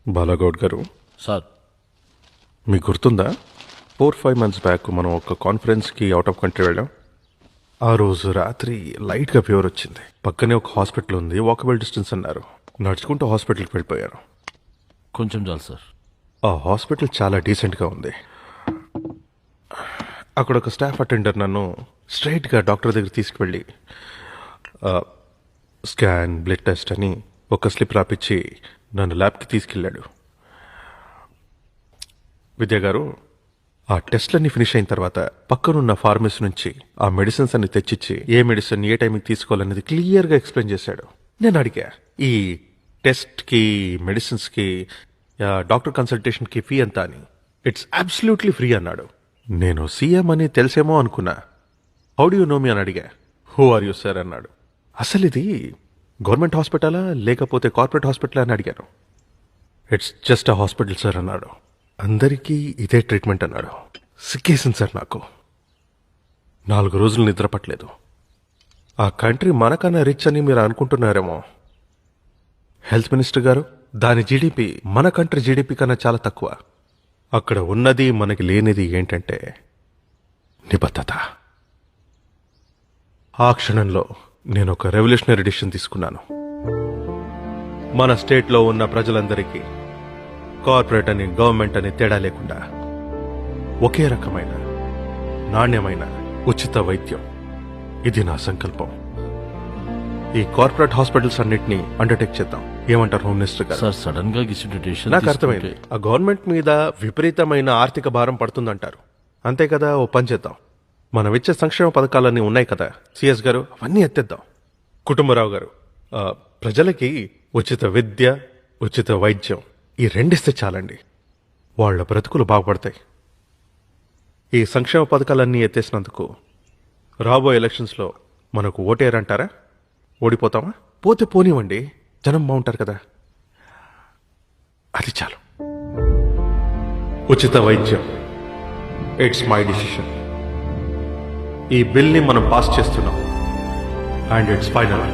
బాలాగౌడ్ గారు, సార్ మీకు గుర్తుందా 4-5 months బ్యాక్ మనం ఒక కాన్ఫరెన్స్కి అవుట్ ఆఫ్ కంట్రీ వెళ్ళాం. ఆ రోజు రాత్రి లైట్గా ఫీవర్ వచ్చింది. పక్కనే ఒక హాస్పిటల్ ఉంది, వాకబుల్ డిస్టెన్స్ అన్నారు. నడుచుకుంటూ హాస్పిటల్కి వెళ్ళిపోయారు. కొంచెం చాలు సార్. ఆ హాస్పిటల్ చాలా డీసెంట్గా ఉంది. అక్కడ ఒక స్టాఫ్ అటెండర్ నన్ను స్ట్రైట్గా డాక్టర్ దగ్గర తీసుకువెళ్ళి స్కాన్, బ్లడ్ టెస్ట్ అని ఒక స్లిప్ రాపిచ్చి నన్ను ల్యాబ్కి తీసుకెళ్ళాడు. విద్యా గారు, ఆ టెస్ట్లన్నీ ఫినిష్ అయిన తర్వాత పక్కనున్న ఫార్మసీ నుంచి ఆ మెడిసిన్స్ అన్ని తెచ్చిచ్చి ఏ మెడిసిన్ ఏ టైంకి తీసుకోవాలనేది క్లియర్గా ఎక్స్ప్లెయిన్ చేశాడు. నేను అడిగా, ఈ టెస్ట్కి, మెడిసిన్స్కి, డాక్టర్ కన్సల్టేషన్కి ఫీ ఎంత అని. ఇట్స్ అబ్సల్యూట్లీ ఫ్రీ అన్నాడు. నేను సీఎం అని తెలిసేమో అనుకున్నా. హౌ డు యూ నో మీ అని అడిగా. హూ ఆర్ యూ సార్ అన్నాడు. అసలు ఇది గవర్నమెంట్ హాస్పిటలా లేకపోతే కార్పొరేట్ హాస్పిటలా అని అడిగాను. It's just a hospital sir అన్నాడు. అందరికీ ఇదే ట్రీట్మెంట్ అన్నాడు. సిక్కేసింది సార్ నాకు. 4 రోజులు నిద్రపట్టలేదు. ఆ కంట్రీ మనకన్నా రిచ్ అని మీరు అనుకుంటున్నారేమో. హెల్త్ మినిస్టర్ గారు, దాని జీడిపి మన కంట్రీ జీడిపి కన్నా చాలా తక్కువ. అక్కడ ఉన్నది మనకి లేనిది ఏంటంటే నిబద్ధత. ఆ క్షణంలో నేను ఒక రెవల్యూషనరీ డిసిషన్ తీసుకున్నాను. మన స్టేట్లో ఉన్న ప్రజలందరికీ కార్పొరేట్ అని, గవర్నమెంట్ అని తేడా లేకుండా ఒకే రకమైన నాణ్యమైన ఉచిత వైద్యం. ఇది నా సంకల్పం. ఈ కార్పొరేట్ హాస్పిటల్స్ అన్నిటినీ అండర్టేక్ చేద్దాం. ఏమంటారు హోమ్ మినిస్టర్ గారు? సార్ సడన్ గా డిసిషన్ నాకు అర్థమైంది. ఆ గవర్నమెంట్ మీద విపరీతమైన ఆర్థిక భారం పడుతుందంటారు. అంతే కదా, ఓ పని చేద్దాం. మనం ఇచ్చే సంక్షేమ పథకాలన్నీ ఉన్నాయి కదా సిఎస్ గారు, అవన్నీ ఎత్తేద్దాం. కుటుంబరావు గారు, ప్రజలకి ఉచిత విద్య, ఉచిత వైద్యం, ఈ రెండిస్తే చాలండి. వాళ్ళ బ్రతుకులు బాగుపడతాయి. ఈ సంక్షేమ పథకాలన్నీ ఎత్తేసినందుకు రాబోయే ఎలక్షన్స్లో మనకు ఓటేరంటారా? ఓడిపోతామా? పోతే పోనివ్వండి, జనం బాగుంటారు కదా. అది చాలు. ఉచిత వైద్యం, ఇట్స్ మై డిసిషన్. ఈ బిల్ని మనం పాస్ చేస్తున్నాం అండ్ ఇట్స్ ఫైనల్.